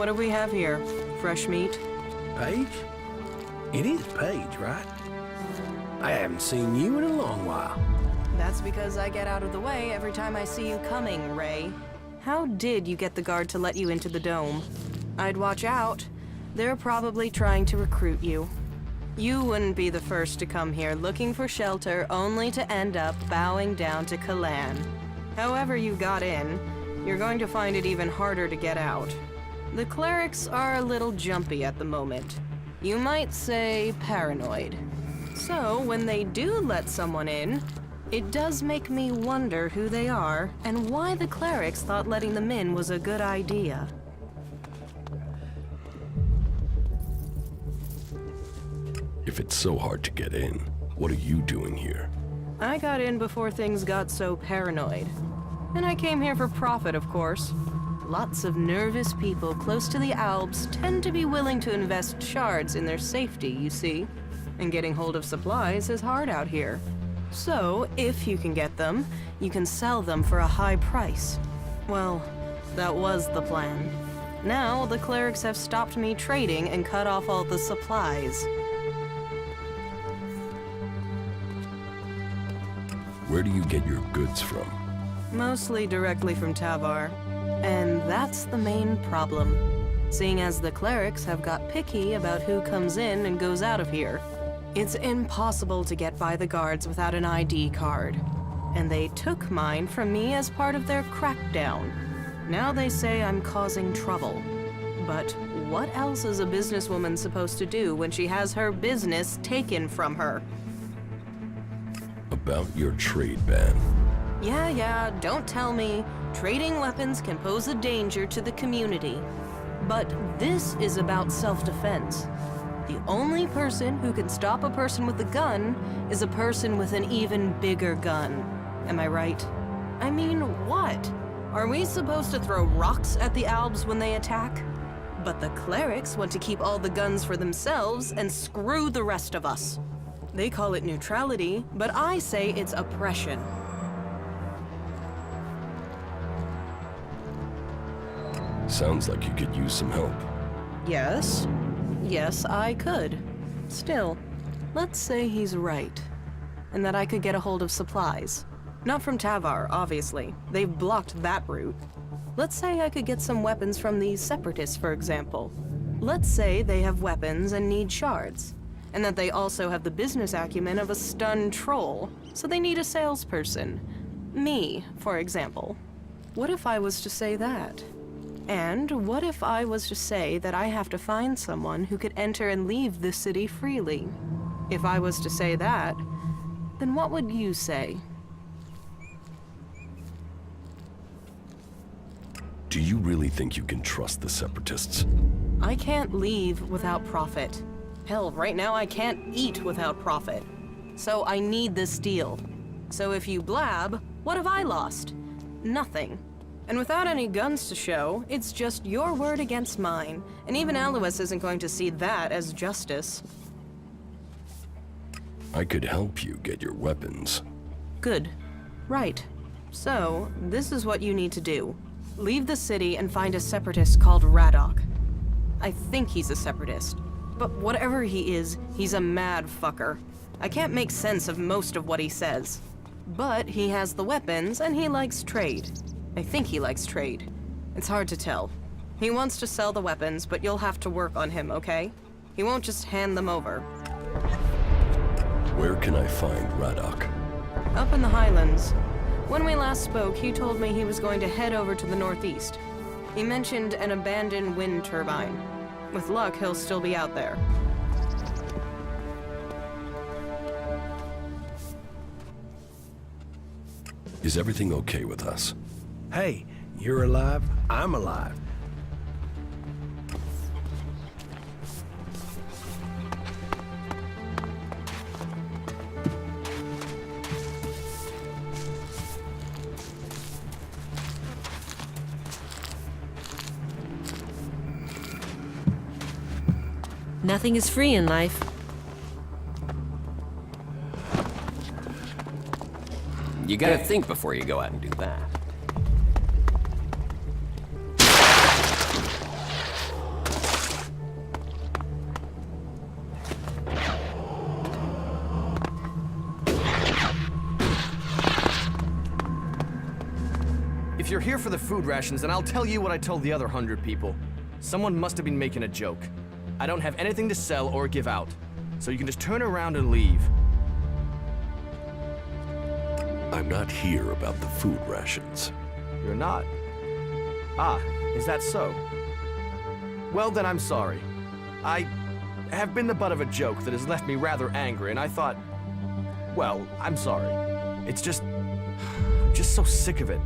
What do we have here? Fresh meat? Paige? It is Paige, right? I haven't seen you in a long while. That's because I get out of the way every time I see you coming, Ray. How did you get the guard to let you into the dome? I'd watch out. They're probably trying to recruit you. You wouldn't be the first to come here looking for shelter only to end up bowing down to Kalan. However you got in, you're going to find it even harder to get out. The clerics are a little jumpy at the moment. You might say paranoid. So when they do let someone in, it does make me wonder who they are and why the clerics thought letting them in was a good idea. If it's so hard to get in, what are you doing here? I got in before things got so paranoid. And I came here for profit, of course. Lots of nervous people close to the Alps tend to be willing to invest shards in their safety, you see. And getting hold of supplies is hard out here. So, if you can get them, you can sell them for a high price. Well, that was the plan. Now, the clerics have stopped me trading and cut off all the supplies. Where do you get your goods from? Mostly directly from Tavar. And that's the main problem. Seeing as the clerics have got picky about who comes in and goes out of here. It's impossible to get by the guards without an ID card. And they took mine from me as part of their crackdown. Now they say I'm causing trouble. But what else is a businesswoman supposed to do when she has her business taken from her? About your trade ban. Yeah, don't tell me. Trading weapons can pose a danger to the community. But this is about self-defense. The only person who can stop a person with a gun is a person with an even bigger gun. Am I right? I mean, what? Are we supposed to throw rocks at the Albs when they attack? But the clerics want to keep all the guns for themselves and screw the rest of us. They call it neutrality, but I say it's oppression. Sounds like you could use some help. Yes. Yes, I could. Still, let's say he's right. And that I could get a hold of supplies. Not from Tavar, obviously. They've blocked that route. Let's say I could get some weapons from the Separatists, for example. Let's say they have weapons and need shards. And that they also have the business acumen of a stunned troll, so they need a salesperson. Me, for example. What if I was to say that? And what if I was to say that I have to find someone who could enter and leave this city freely? If I was to say that, then what would you say? Do you really think you can trust the Separatists? I can't leave without profit. Hell, right now I can't eat without profit. So I need this deal. So if you blab, what have I lost? Nothing. And without any guns to show, it's just your word against mine. And even Alois isn't going to see that as justice. I could help you get your weapons. Good. Right. So, this is what you need to do. Leave the city and find a separatist called Radok. I think he's a separatist. But whatever he is, he's a mad fucker. I can't make sense of most of what he says. But he has the weapons and he likes trade. I think he likes trade. It's hard to tell. He wants to sell the weapons, but you'll have to work on him, okay? He won't just hand them over. Where can I find Radok? Up in the Highlands. When we last spoke, he told me he was going to head over to the northeast. He mentioned an abandoned wind turbine. With luck, he'll still be out there. Is everything okay with us? Hey, you're alive, I'm alive. Nothing is free in life. You gotta think before you go out and do that. you're here for the food rations, then I'll tell you what I told the other 100 people. Someone must have been making a joke. I don't have anything to sell or give out, so you can just turn around and leave. I'm not here about the food rations. You're not? Ah, is that so? Well, then I'm sorry. I have been the butt of a joke that has left me rather angry, and I thought, well, I'm sorry. It's just, I'm just so sick of it.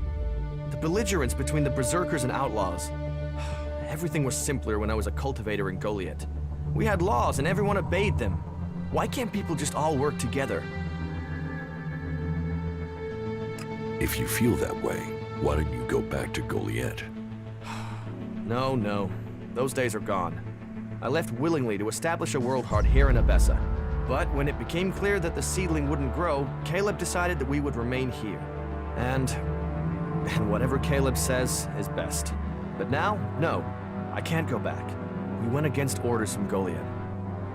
The belligerence between the berserkers and outlaws. Everything was simpler when I was a cultivator in Goliath. We had laws and everyone obeyed them. Why can't people just all work together? If you feel that way, why don't you go back to Goliath? No. Those days are gone. I left willingly to establish a world heart here in Abessa. But when it became clear that the seedling wouldn't grow, Caleb decided that we would remain here. And whatever Caleb says is best. But now, no, I can't go back. We went against orders from Goliath.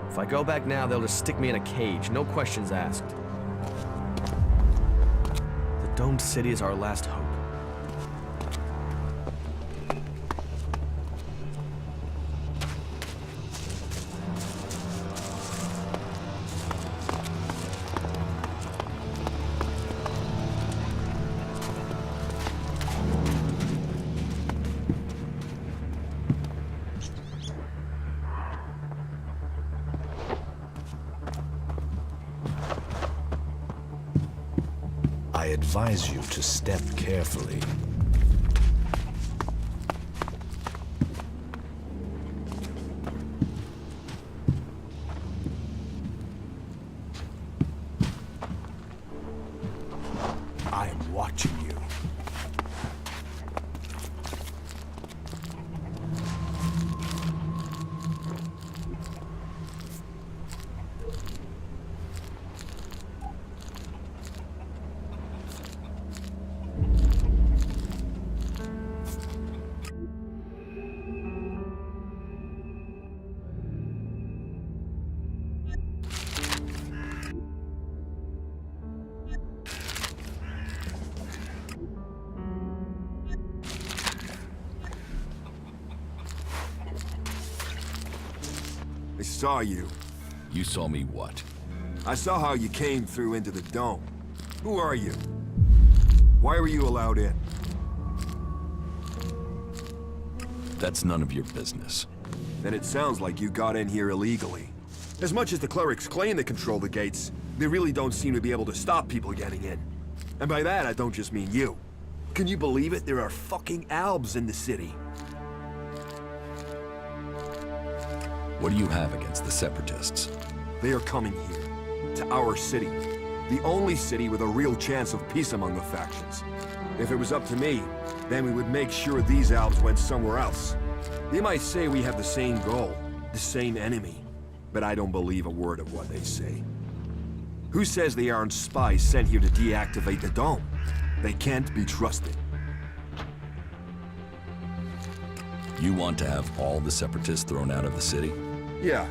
If I go back now, they'll just stick me in a cage, no questions asked. The domed city is our last hope. I advise you to step carefully. I am watching you. I saw you. You saw me what? I saw how you came through into the dome. Who are you? Why were you allowed in? That's none of your business. Then it sounds like you got in here illegally. As much as the clerics claim they control the gates, they really don't seem to be able to stop people getting in. And by that, I don't just mean you. Can you believe it? There are fucking Albs in the city. What do you have against the Separatists? They are coming here, to our city. The only city with a real chance of peace among the factions. If it was up to me, then we would make sure these Albs went somewhere else. They might say we have the same goal, the same enemy, but I don't believe a word of what they say. Who says they aren't spies sent here to deactivate the dome? They can't be trusted. You want to have all the Separatists thrown out of the city? Yeah.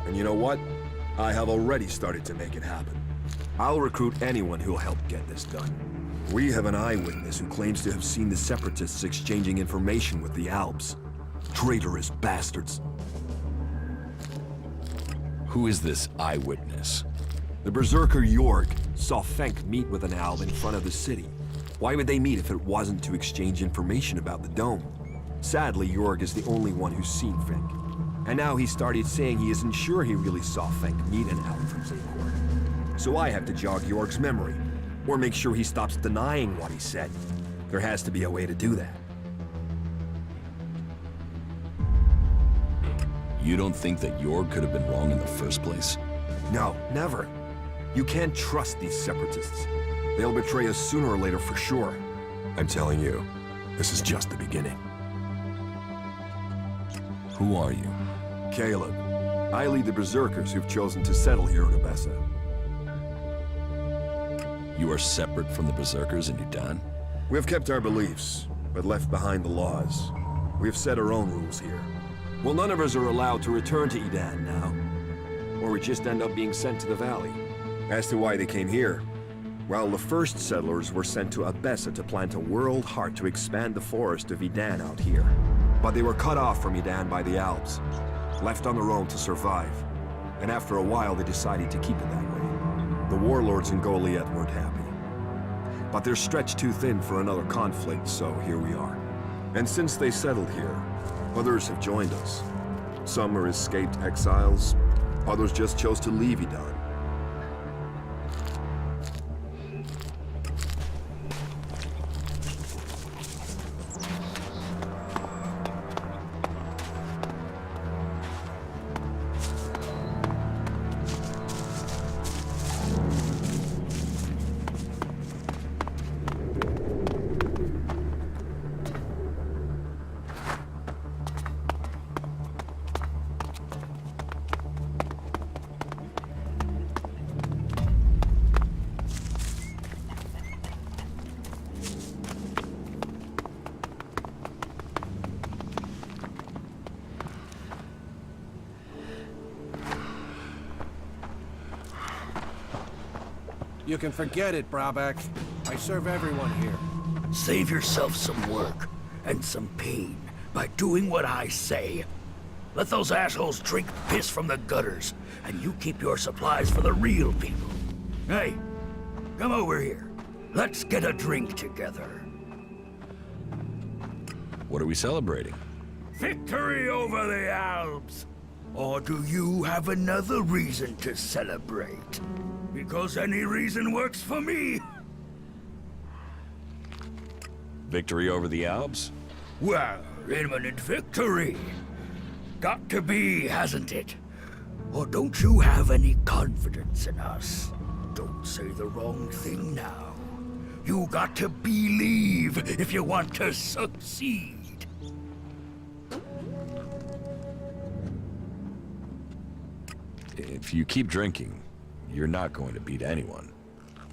And you know what? I have already started to make it happen. I'll recruit anyone who'll help get this done. We have an eyewitness who claims to have seen the Separatists exchanging information with the Albs. Traitorous bastards. Who is this eyewitness? The Berserker Jorg saw Fenk meet with an Alb in front of the city. Why would they meet if it wasn't to exchange information about the dome? Sadly, Jorg is the only one who's seen Fenk. And now he started saying he isn't sure he really saw Fenk meet an Alb from Zakor. So I have to jog Jorg's memory, or make sure he stops denying what he said. There has to be a way to do that. You don't think that Jorg could have been wrong in the first place? No, never. You can't trust these Separatists. They'll betray us sooner or later for sure. I'm telling you, this is just the beginning. Who are you? Caleb. I lead the Berserkers who've chosen to settle here in Abessa. You are separate from the Berserkers in Udan? We have kept our beliefs, but left behind the laws. We have set our own rules here. Well, none of us are allowed to return to Udan now. Or we just end up being sent to the valley. As to why they came here, While the first settlers were sent to Abessa to plant a world heart to expand the forest of Edan out here. But they were cut off from Edan by the Alps, left on their own to survive. And after a while, they decided to keep it that way. The warlords in Goliath weren't happy. But they're stretched too thin for another conflict, so here we are. And since they settled here, others have joined us. Some are escaped exiles, others just chose to leave Edan. You can forget it, Brabak. I serve everyone here. Save yourself some work and some pain by doing what I say. Let those assholes drink piss from the gutters, and you keep your supplies for the real people. Hey, come over here. Let's get a drink together. What are we celebrating? Victory over the Alps! Or do you have another reason to celebrate? Because any reason works for me. Victory over the Alps? Well, imminent victory. Got to be, hasn't it? Or don't you have any confidence in us? Don't say the wrong thing now. You got to believe if you want to succeed. If you keep drinking, you're not going to beat anyone.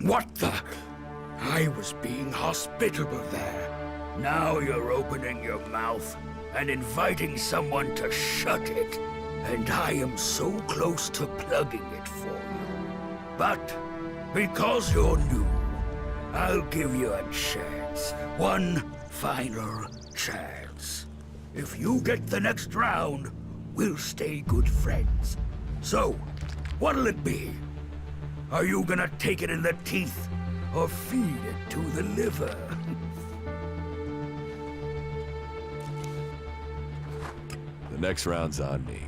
What the? I was being hospitable there. Now you're opening your mouth and inviting someone to shut it. And I am so close to plugging it for you. But because you're new, I'll give you a chance. One final chance. If you get the next round, we'll stay good friends. So, what'll it be? Are you gonna take it in the teeth, or feed it to the liver? The next round's on me.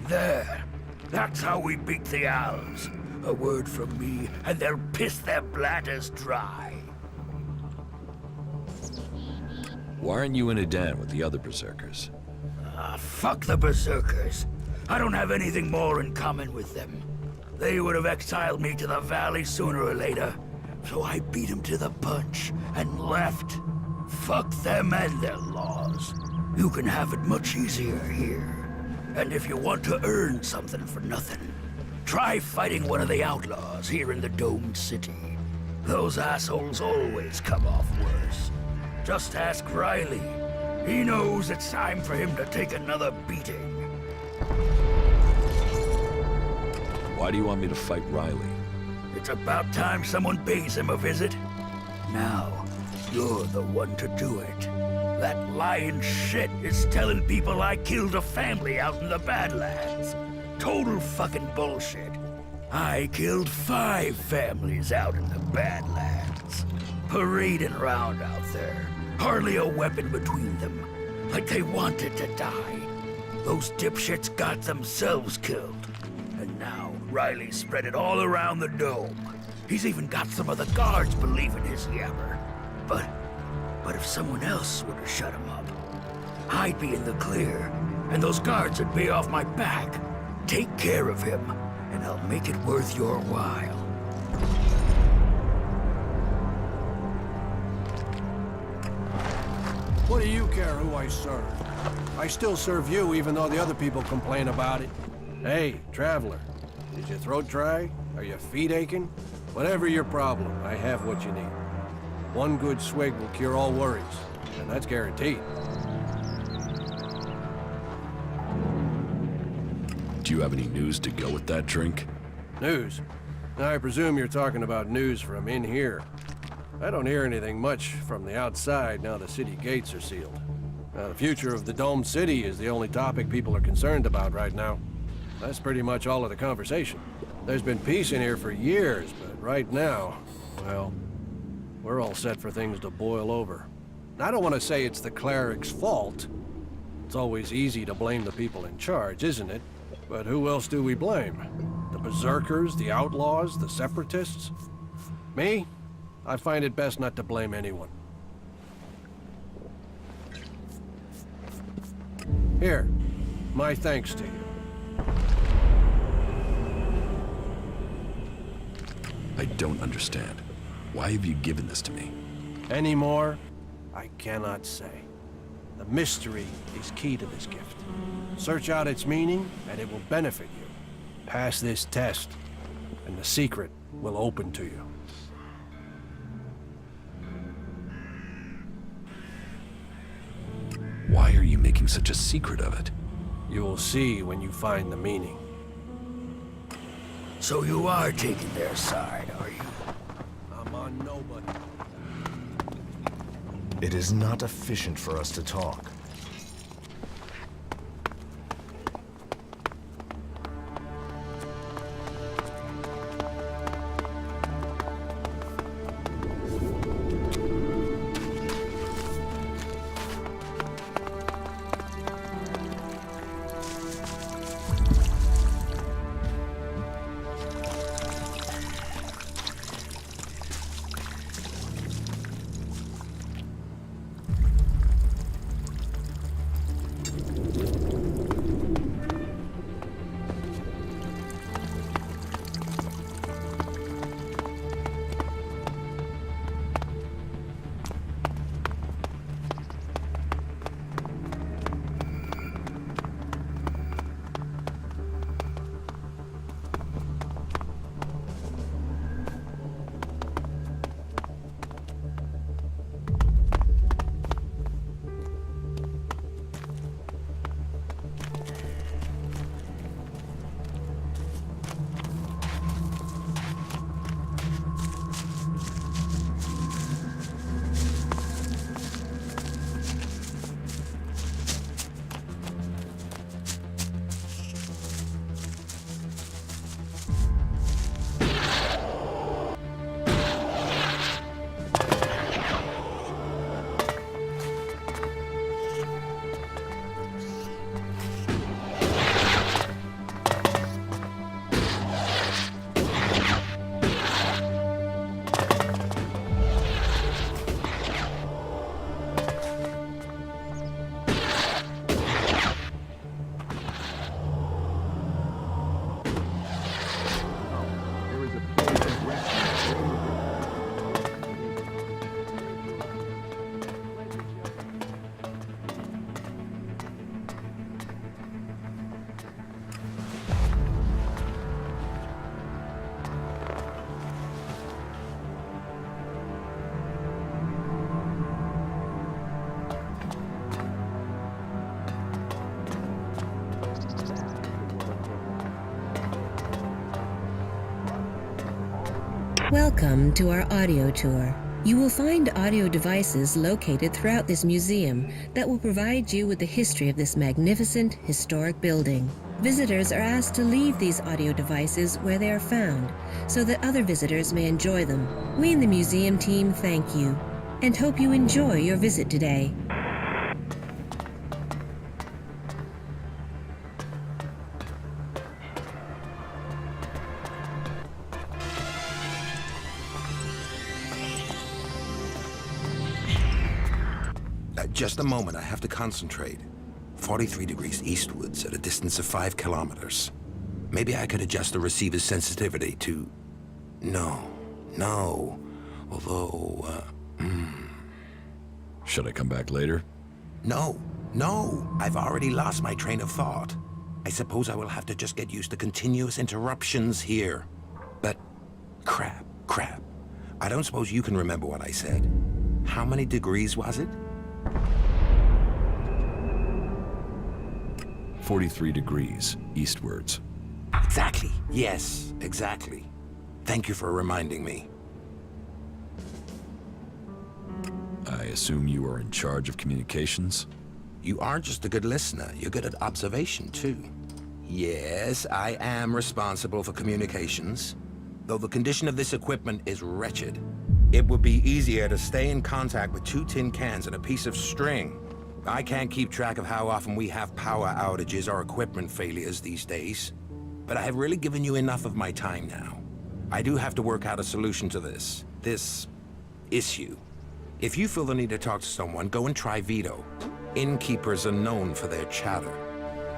There. That's how we beat the owls. A word from me, and they'll piss their bladders dry. Why aren't you in Edan with the other berserkers? Fuck the berserkers. I don't have anything more in common with them. They would have exiled me to the valley sooner or later, so I beat them to the punch and left. Fuck them and their laws. You can have it much easier here. And if you want to earn something for nothing, try fighting one of the outlaws here in the domed city. Those assholes always come off worse. Just ask Riley. He knows it's time for him to take another beating. Why do you want me to fight Riley? It's about time someone pays him a visit. Now, you're the one to do it. That lying shit is telling people I killed a family out in the Badlands. Total fucking bullshit. I killed 5 families out in the Badlands. Parading around out there. Hardly a weapon between them. Like they wanted to die. Those dipshits got themselves killed. And now, Riley spread it all around the dome. He's even got some of the guards believing his yammer. But if someone else were to shut him up, I'd be in the clear, and those guards would be off my back. Take care of him, and I'll make it worth your while. What do you care who I serve? I still serve you even though the other people complain about it. Hey, traveler, is your throat dry? Are your feet aching? Whatever your problem, I have what you need. One good swig will cure all worries, and that's guaranteed. Do you have any news to go with that drink? News? I presume you're talking about news from in here. I don't hear anything much from the outside now the city gates are sealed. The future of the domed city is the only topic people are concerned about right now. That's pretty much all of the conversation. There's been peace in here for years, but right now, well, we're all set for things to boil over. I don't want to say it's the cleric's fault. It's always easy to blame the people in charge, isn't it? But who else do we blame? The berserkers, the outlaws, the separatists? Me? I find it best not to blame anyone. Here, my thanks to you. I don't understand. Why have you given this to me? Any more? I cannot say. The mystery is key to this gift. Search out its meaning, and it will benefit you. Pass this test, and the secret will open to you. Why are you making such a secret of it? You will see when you find the meaning. So you are taking their side, are you? I'm on nobody. It is not efficient for us to talk. Welcome to our audio tour. You will find audio devices located throughout this museum that will provide you with the history of this magnificent historic building. Visitors are asked to leave these audio devices where they are found so that other visitors may enjoy them. We in the museum team thank you and hope you enjoy your visit today. Just a moment, I have to concentrate. 43 degrees eastwards at a distance of 5 kilometers. Maybe I could adjust the receiver's sensitivity to... No. Although, Should I come back later? No. I've already lost my train of thought. I suppose I will have to just get used to continuous interruptions here. But, crap. I don't suppose you can remember what I said. How many degrees was it? 43 degrees eastwards. Exactly. Yes, exactly. Thank you for reminding me. I assume you are in charge of communications? You aren't just a good listener, you're good at observation, too. Yes, I am responsible for communications. Though the condition of this equipment is wretched, it would be easier to stay in contact with 2 tin cans and a piece of string. I can't keep track of how often we have power outages or equipment failures these days. But I have really given you enough of my time now. I do have to work out a solution to this issue. If you feel the need to talk to someone, go and try Vito. Innkeepers are known for their chatter.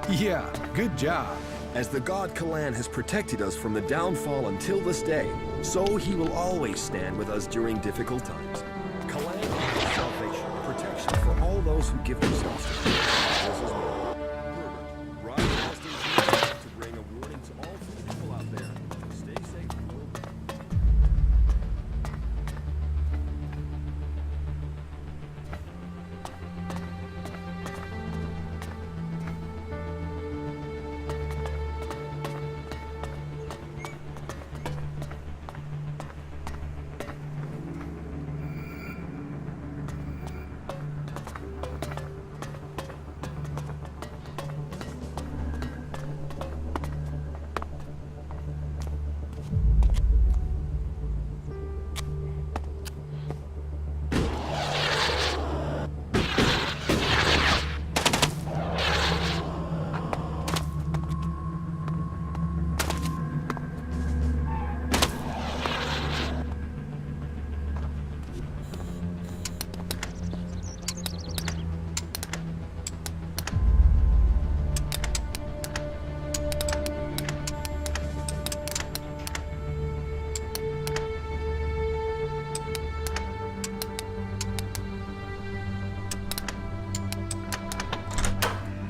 Yeah, good job. As the god Kalan has protected us from the downfall until this day, so he will always stand with us during difficult times. Kalan offers salvation, protection for all those who give themselves to him. This is more. Herbert, Roger Hastings here to bring a warning to all people out there. Stay safe.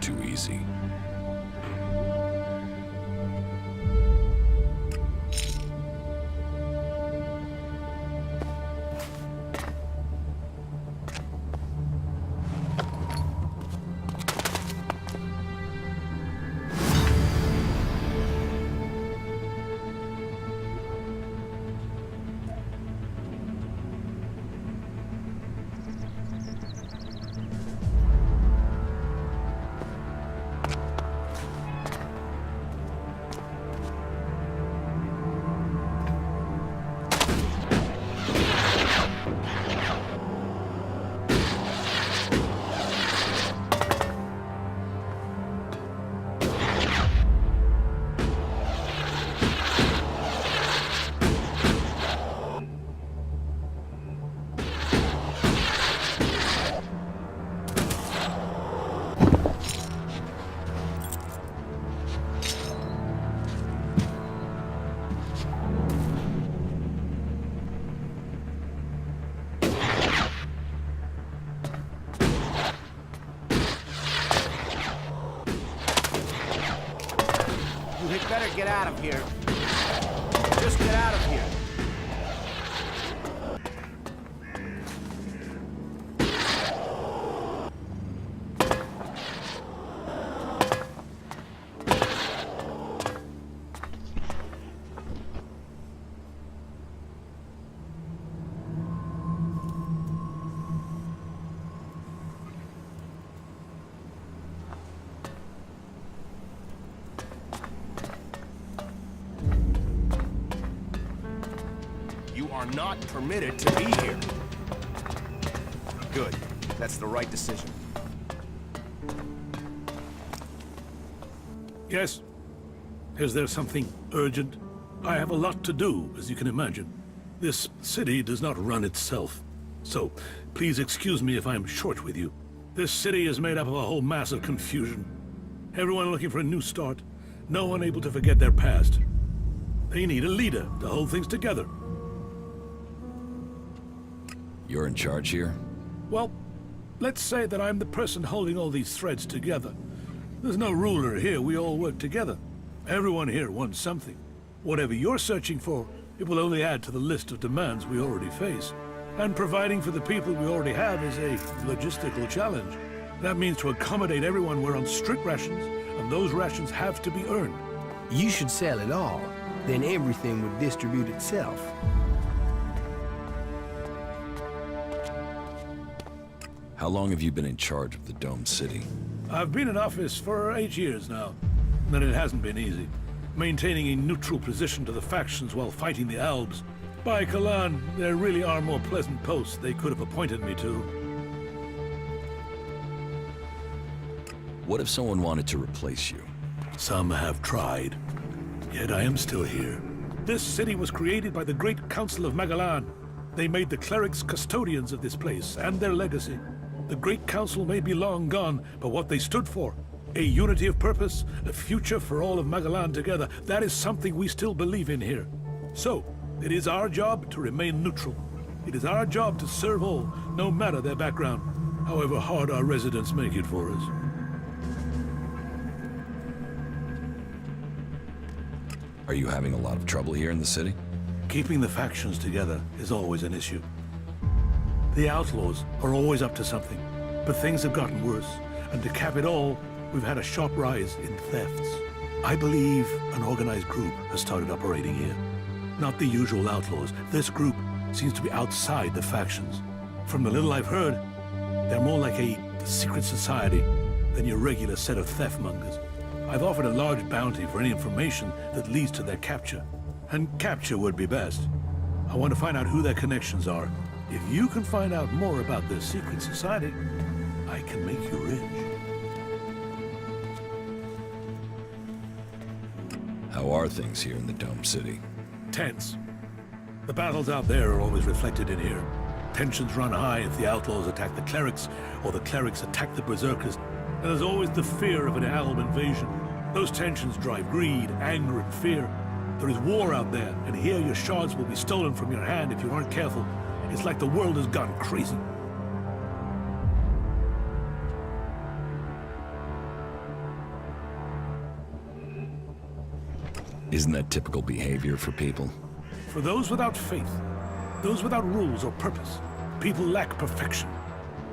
Too easy. You better get out of here. Just get out of here. Are not permitted to be here. Good. That's the right decision. Yes? Is there something urgent? I have a lot to do, as you can imagine. This city does not run itself. So, please excuse me if I'm short with you. This city is made up of a whole mass of confusion. Everyone looking for a new start. No one able to forget their past. They need a leader to hold things together. You're in charge here? Well, let's say that I'm the person holding all these threads together. There's no ruler here, we all work together. Everyone here wants something. Whatever you're searching for, it will only add to the list of demands we already face. And providing for the people we already have is a logistical challenge. That means to accommodate everyone we're on strict rations, and those rations have to be earned. You should sell it all. then everything would distribute itself. How long have you been in charge of the Dome City? I've been in office for 8 years now, and it hasn't been easy. Maintaining a neutral position to the factions while fighting the Albs. By Kalan, there really are more pleasant posts they could have appointed me to. What if someone wanted to replace you? Some have tried, yet I am still here. This city was created by the Great Council of Magalan. They made the clerics custodians of this place and their legacy. The Great Council may be long gone, but what they stood for, a unity of purpose, a future for all of Magalan together, that is something we still believe in here. So, it is our job to remain neutral. It is our job to serve all, no matter their background, however hard our residents make it for us. Are you having a lot of trouble here in the city? Keeping the factions together is always an issue. The outlaws are always up to something, but things have gotten worse, and to cap it all, we've had a sharp rise in thefts. I believe an organized group has started operating here. Not the usual outlaws. This group seems to be outside the factions. From the little I've heard, they're more like a secret society than your regular set of theft mongers. I've offered a large bounty for any information that leads to their capture. And capture would be best. I want to find out who their connections are. If you can find out more about this secret society, I can make you rich. How are things here in the Dome City? Tense. The battles out there are always reflected in here. Tensions run high if the outlaws attack the clerics, or the clerics attack the berserkers. And there's always the fear of an Alb invasion. Those tensions drive greed, anger, and fear. There is war out there, and here your shards will be stolen from your hand if you aren't careful. It's like the world has gone crazy. Isn't that typical behavior for people? For those without faith, those without rules or purpose, people lack perfection.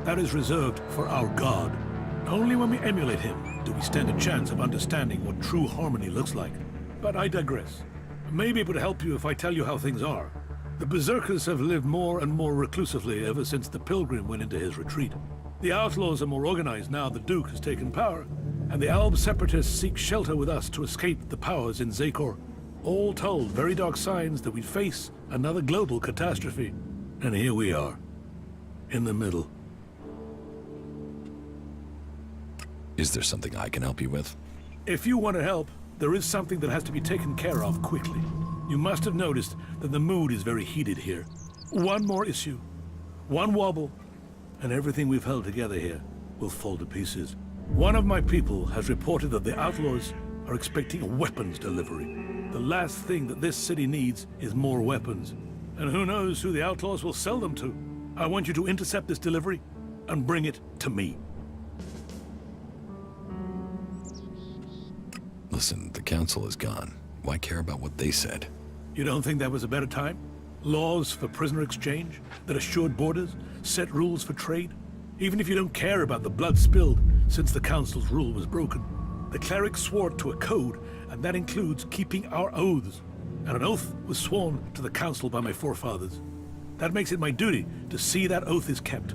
That is reserved for our God. Only when we emulate him do we stand a chance of understanding what true harmony looks like. But I digress. Maybe it would help you if I tell you how things are. The berserkers have lived more and more reclusively ever since the pilgrim went into his retreat. The outlaws are more organized now the Duke has taken power, and the Alb separatists seek shelter with us to escape the powers in Zakor. All told, very dark signs that we'd face another global catastrophe. And here we are, in the middle. Is there something I can help you with? If you want to help, there is something that has to be taken care of quickly. You must have noticed that the mood is very heated here. One more issue, one wobble, and everything we've held together here will fall to pieces. One of my people has reported that the outlaws are expecting a weapons delivery. The last thing that this city needs is more weapons. And who knows who the outlaws will sell them to. I want you to intercept this delivery and bring it to me. Listen, the council is gone. Why care about what they said? You don't think that was a better time? Laws for prisoner exchange that assured borders, set rules for trade? Even if you don't care about the blood spilled since the council's rule was broken, the clerics swore to a code, and that includes keeping our oaths. And an oath was sworn to the council by my forefathers. That makes it my duty to see that oath is kept.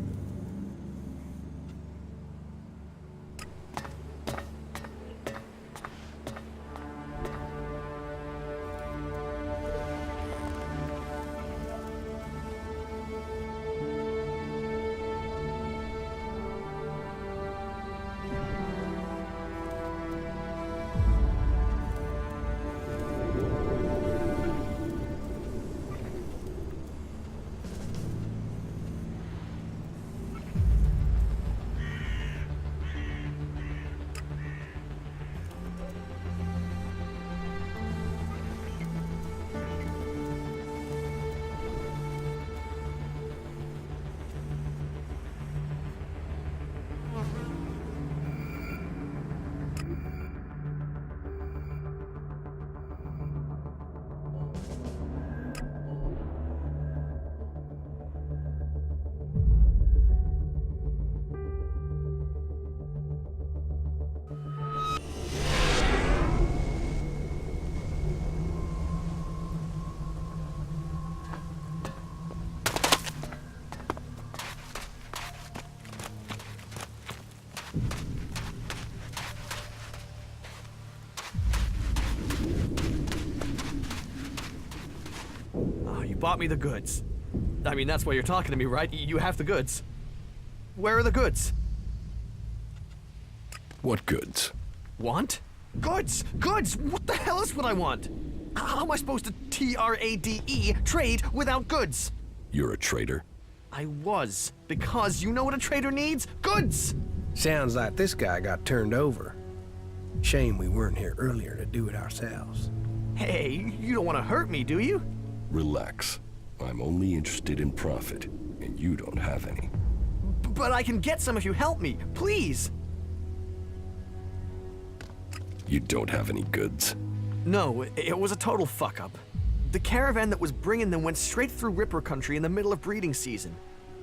bought me the goods. I mean, that's why you're talking to me, right? You have the goods. Where are the goods? What goods? Want? Goods! Goods! What the hell is what I want? How am I supposed to T-R-A-D-E, trade, without goods? You're a traitor? I was, because you know what a trader needs? Goods! Sounds like this guy got turned over. Shame we weren't here earlier to do it ourselves. Hey, you don't want to hurt me, do you? Relax. I'm only interested in profit, and you don't have any. But I can get some if you help me, please! You don't have any goods? No, it was a total fuck-up. The caravan that was bringing them went straight through Ripper country in the middle of breeding season.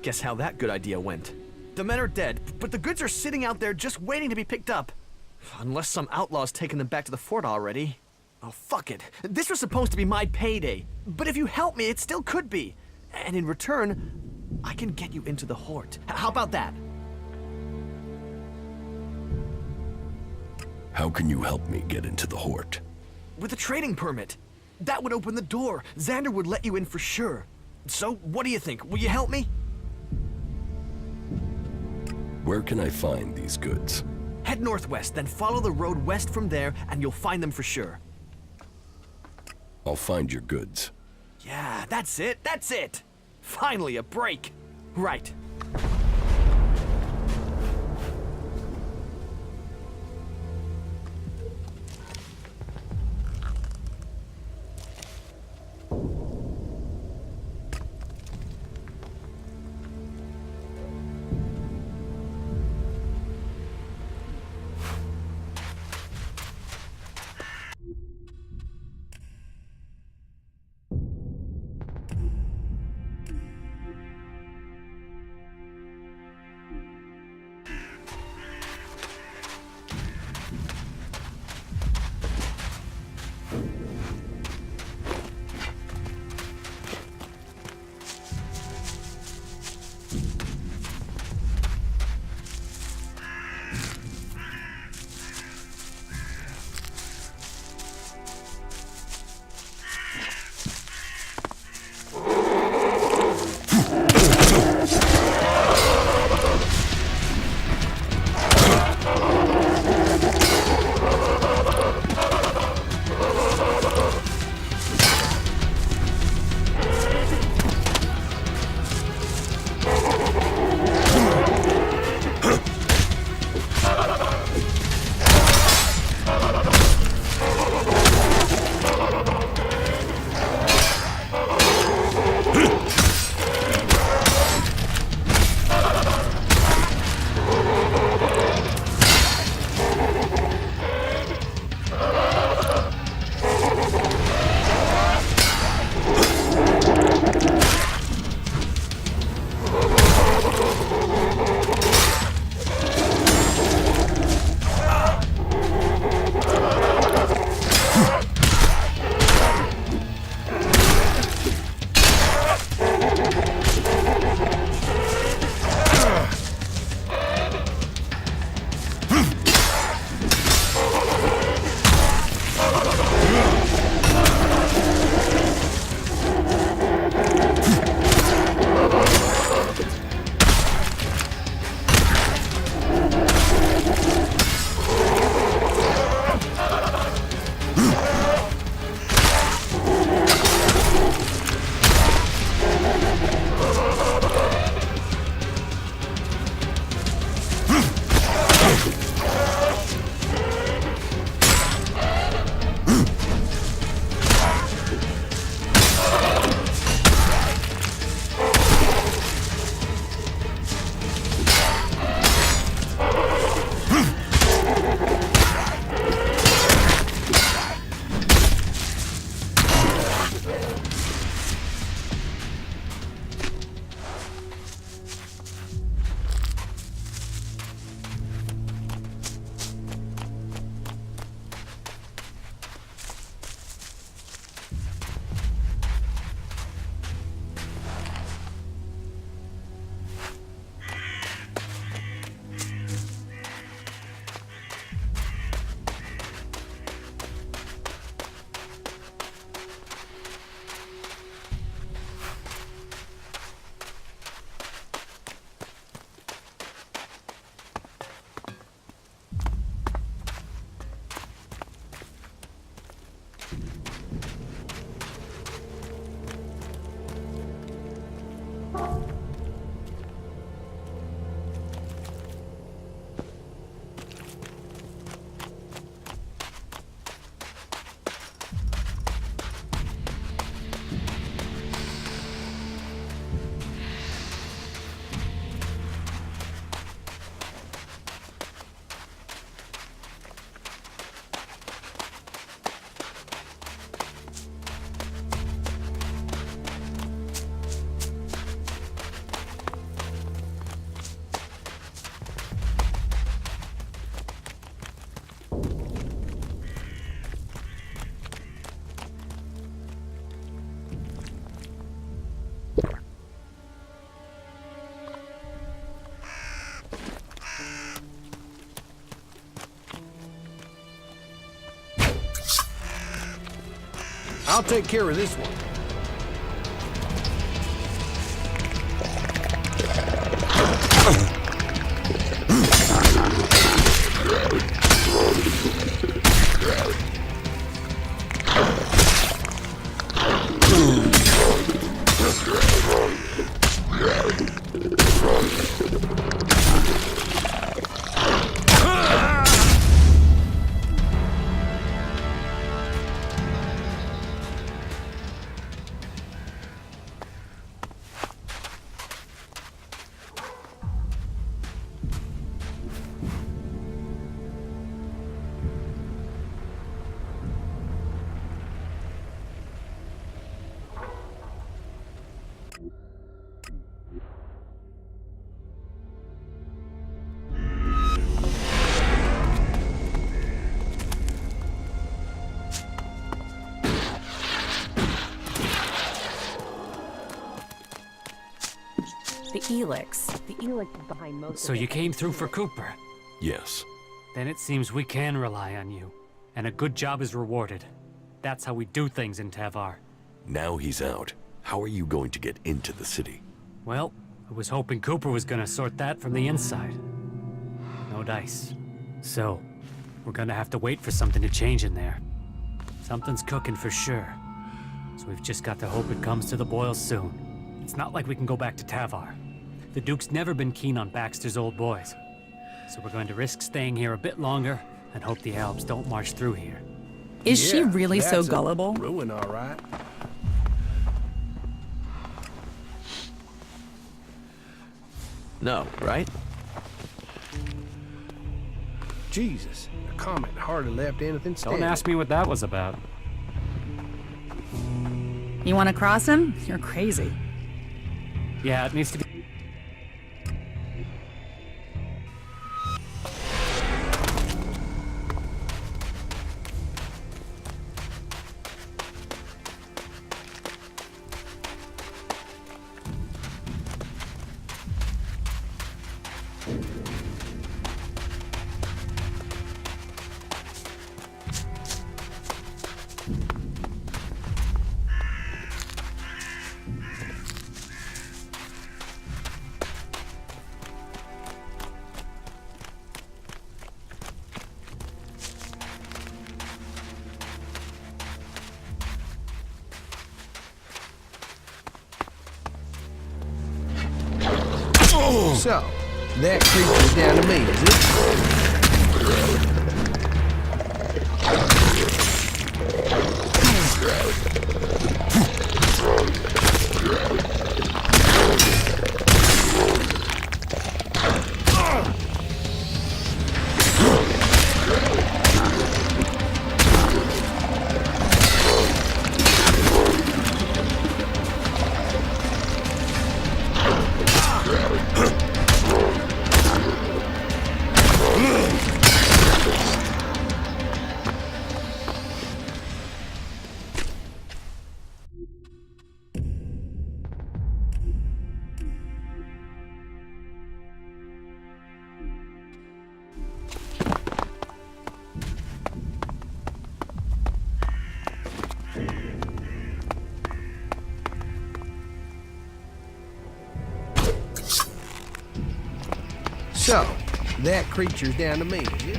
Guess how that good idea went. The men are dead, but the goods are sitting out there just waiting to be picked up. Unless some outlaw's taken them back to the fort already. Oh, fuck it. This was supposed to be my payday. But if you help me, it still could be. And in return, I can get you into the Hort. How about that? How can you help me get into the Hort? With a trading permit. That would open the door. Xander would let you in for sure. So, what do you think? Will you help me? Where can I find these goods? Head northwest, then follow the road west from there, and you'll find them for sure. I'll find your goods. Yeah, that's it, that's it! Finally, a break. Right. I'll take care of this one. The ELEX. The ELEX is behind most So of you it. came through for Cooper. Yes. Then it seems we can rely on you. And a good job is rewarded. That's how we do things in Tavar. Now he's out. How are you going to get into the city? Well, I was hoping Cooper was gonna sort that from the inside. No dice. So, we're gonna have to wait for something to change in there. Something's cooking for sure. So we've just got to hope it comes to the boil soon. It's not like we can go back to Tavar. The Duke's never been keen on Baxter's old boys. So we're going to risk staying here a bit longer and hope the Alps don't march through here. Is she Yeah, really so that's a gullible? Ruin, all right. No, right? Jesus, the comet hardly left anything Don't standing. ask me what that was about. You want to cross him? You're crazy. Yeah, it needs to be... So, that creature's down to me, is it? So, that creature's down to me, is it?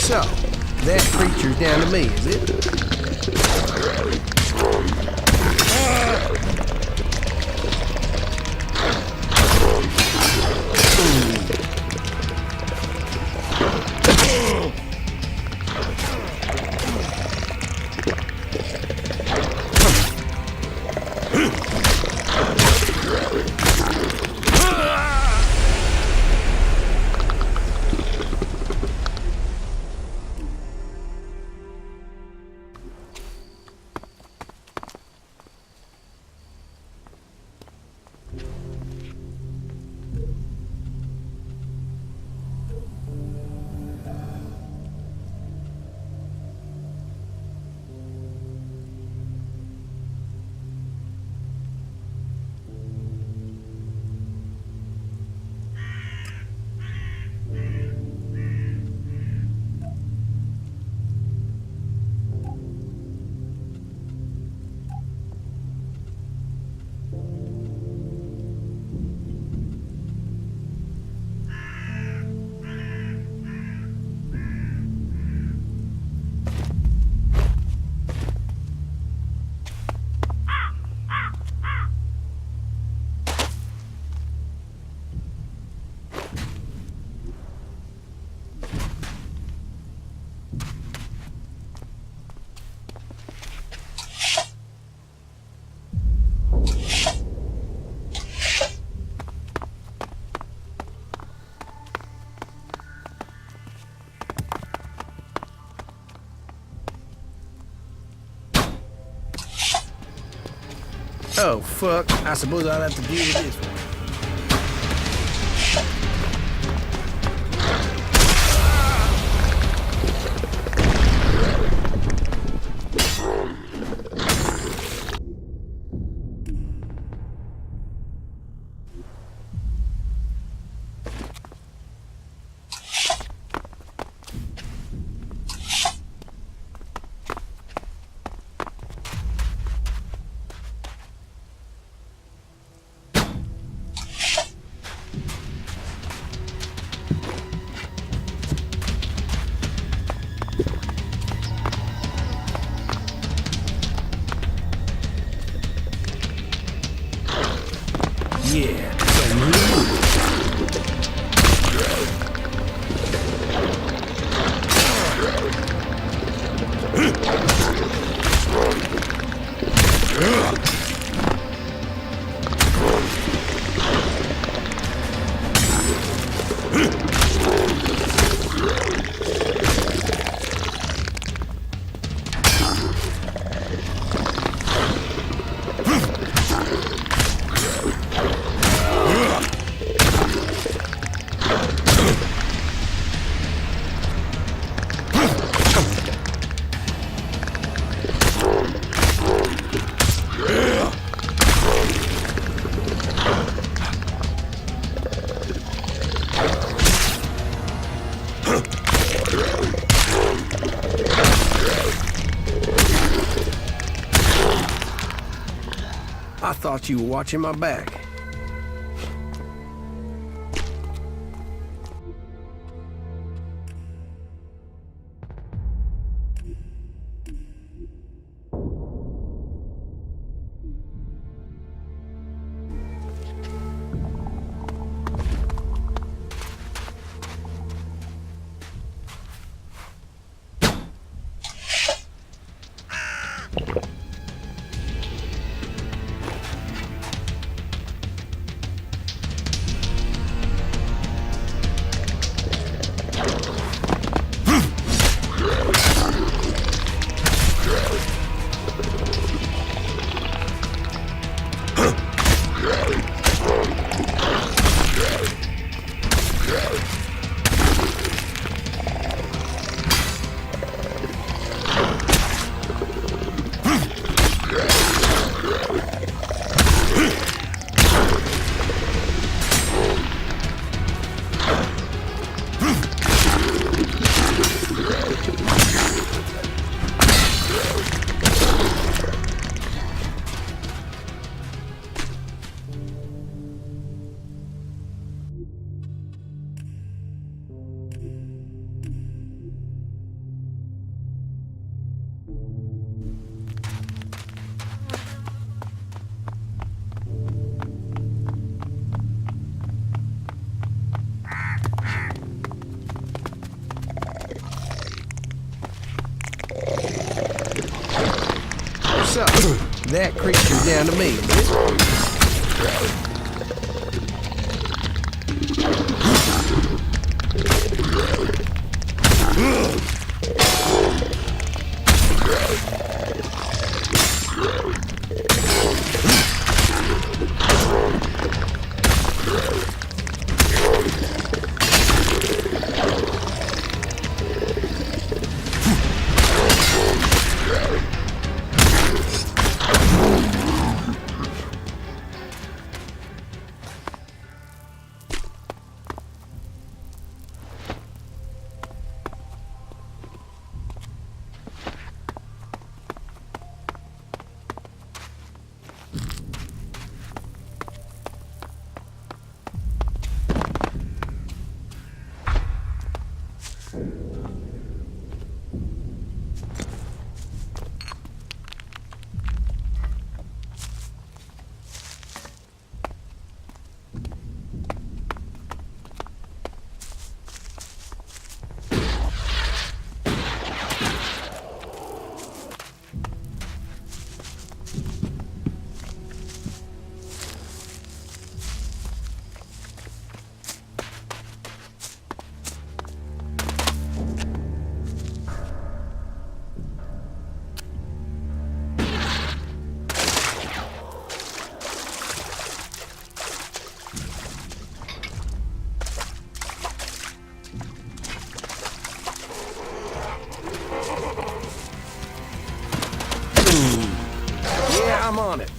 So, that creature's down to me, is it? Oh, fuck. I suppose I'll have to deal with this one. Yeah, so I thought you were watching my back. So, that creature's down to me, is it? Yeah, I'm on it.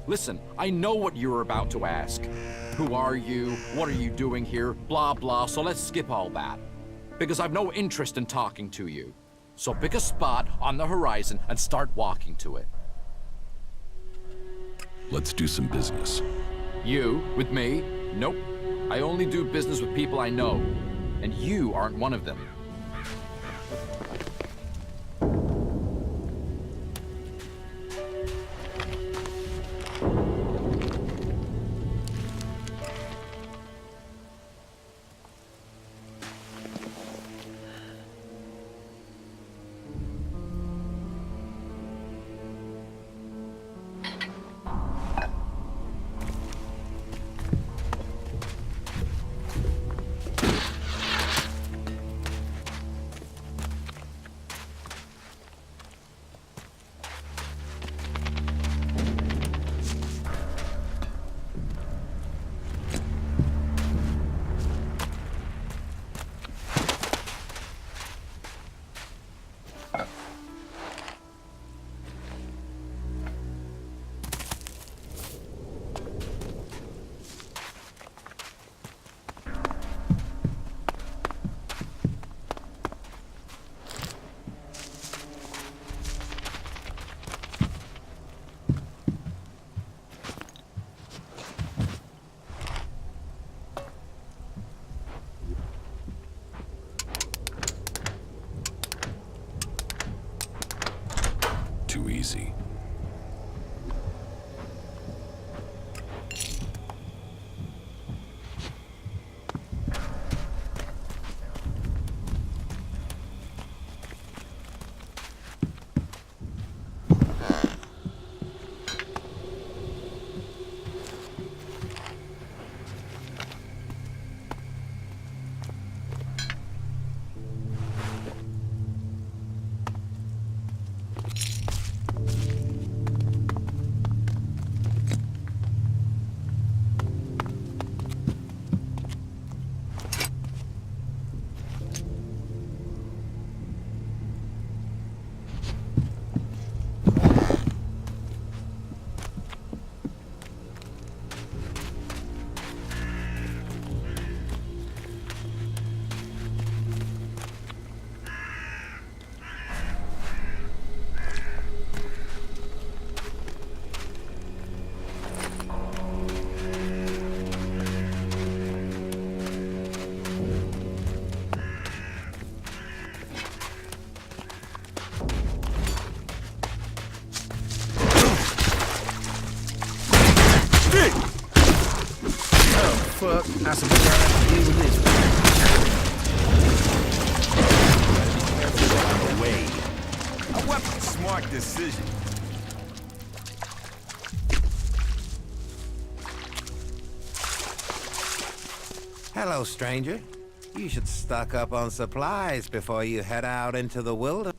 Listen, I know what you're about to ask. Who are you? What are you doing here? Blah, blah, so let's skip all that. Because I've no interest in talking to you. So pick a spot on the horizon and start walking to it. Let's do some business. You, with me? Nope. I only do business with people I know. And you aren't one of them. Too easy. Fuck, I suppose I have to deal with this. A weapon, smart decision. Hello, stranger. You should stock up on supplies before you head out into the wilderness.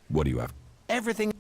What do you have? Everything.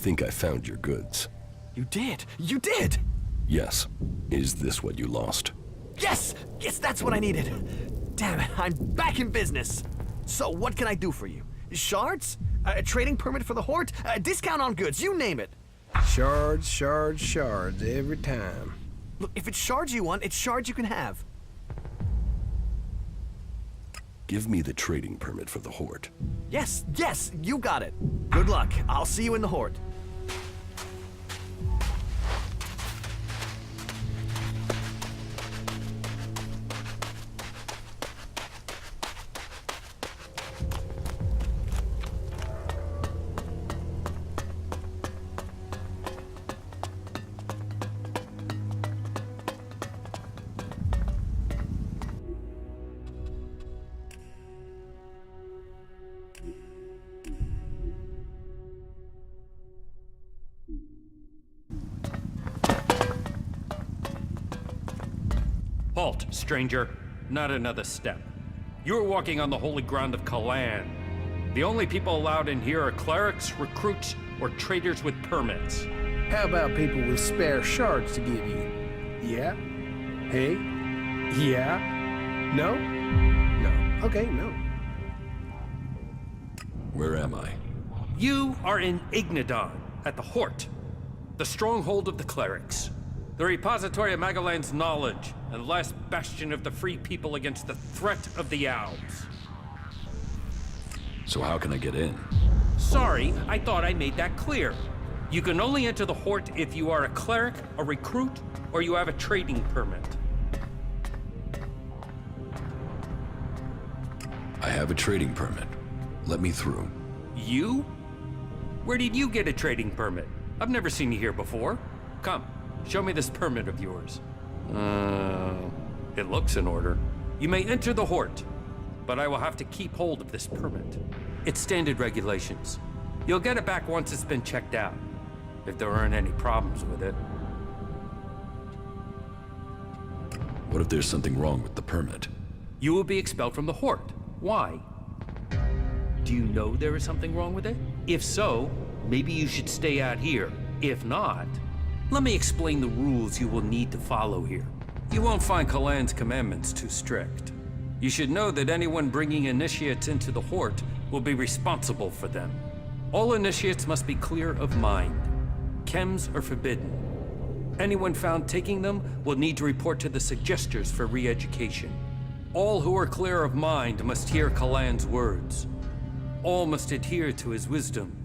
think I found your goods. You did! You did! Yes. Is this what you lost? Yes! Yes, that's what I needed! Damn it, I'm back in business! So, what can I do for you? Shards? A trading permit for the Hort? A discount on goods, you name it! Shards, shards, shards, every time. Look, if it's shards you want, it's shards you can have. Give me the trading permit for the Hort. Yes, yes, you got it. Good luck. I'll see you in the Hort. Halt, stranger. Not another step. You're walking on the holy ground of Kalan. The only people allowed in here are clerics, recruits, or traders with permits. How about people with spare shards to give you? Yeah? Hey? Yeah? No? No. Okay, no. Where am I? You are in Ignadon, at the Hort, the stronghold of the clerics. The repository of Magalan's knowledge, and last bastion of the free people against the threat of the Owls. So how can I get in? Sorry, I thought I made that clear. You can only enter the Hort if you are a cleric, a recruit, or you have a trading permit. I have a trading permit. Let me through. You? Where did you get a trading permit? I've never seen you here before. Come. Show me this permit of yours. It looks in order. You may enter the Hort, but I will have to keep hold of this permit. It's standard regulations. You'll get it back once it's been checked out, if there aren't any problems with it. What if there's something wrong with the permit? You will be expelled from the Hort. Why? Do you know there is something wrong with it? If so, maybe you should stay out here. If not, let me explain the rules you will need to follow here. You won't find Kalan's commandments too strict. You should know that anyone bringing initiates into the Hort will be responsible for them. All initiates must be clear of mind. Chems are forbidden. Anyone found taking them will need to report to the Suggestors for re-education. All who are clear of mind must hear Kalan's words. All must adhere to his wisdom,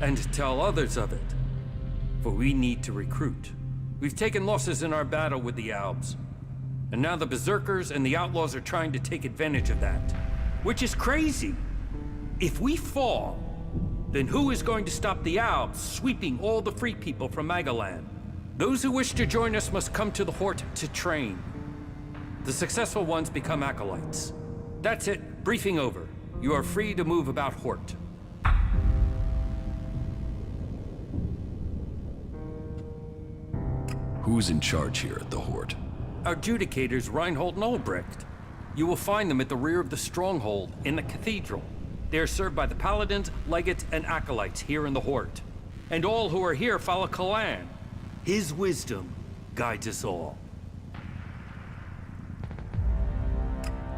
and tell others of it. For we need to recruit. We've taken losses in our battle with the Albs, and now the Berserkers and the Outlaws are trying to take advantage of that. Which is crazy. If we fall, then who is going to stop the Albs sweeping all the free people from Magalan? Those who wish to join us must come to the Hort to train. The successful ones become acolytes. That's it. Briefing over. You are free to move about Hort. Who's in charge here at the Hort? Our adjudicators, Reinhold and Ulbricht. You will find them at the rear of the stronghold in the cathedral. They are served by the paladins, legates, and acolytes here in the Hort. And all who are here follow Kalan. His wisdom guides us all.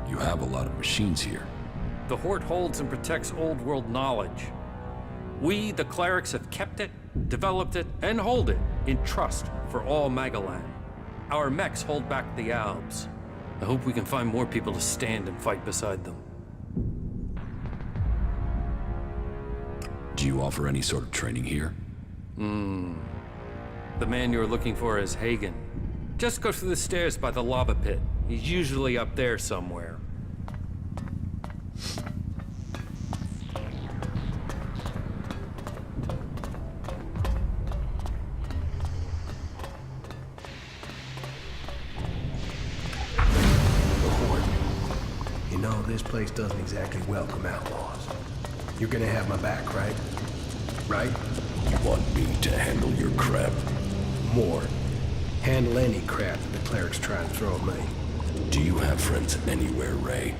You have a lot of machines here. The Hort holds and protects old world knowledge. We, the clerics, have kept it, developed it, and hold it in trust for all Magalan. Our mechs hold back the Albs. I hope we can find more people to stand and fight beside them. Do you offer any sort of training here? The man you're looking for is Hagen. Just go through the stairs by the lava pit. He's usually up there somewhere. You know, this place doesn't exactly welcome outlaws. You're gonna have my back, right? Right? You want me to handle your crap? More. Handle any crap that the clerics try and throw at me. Do you have friends anywhere, Ray?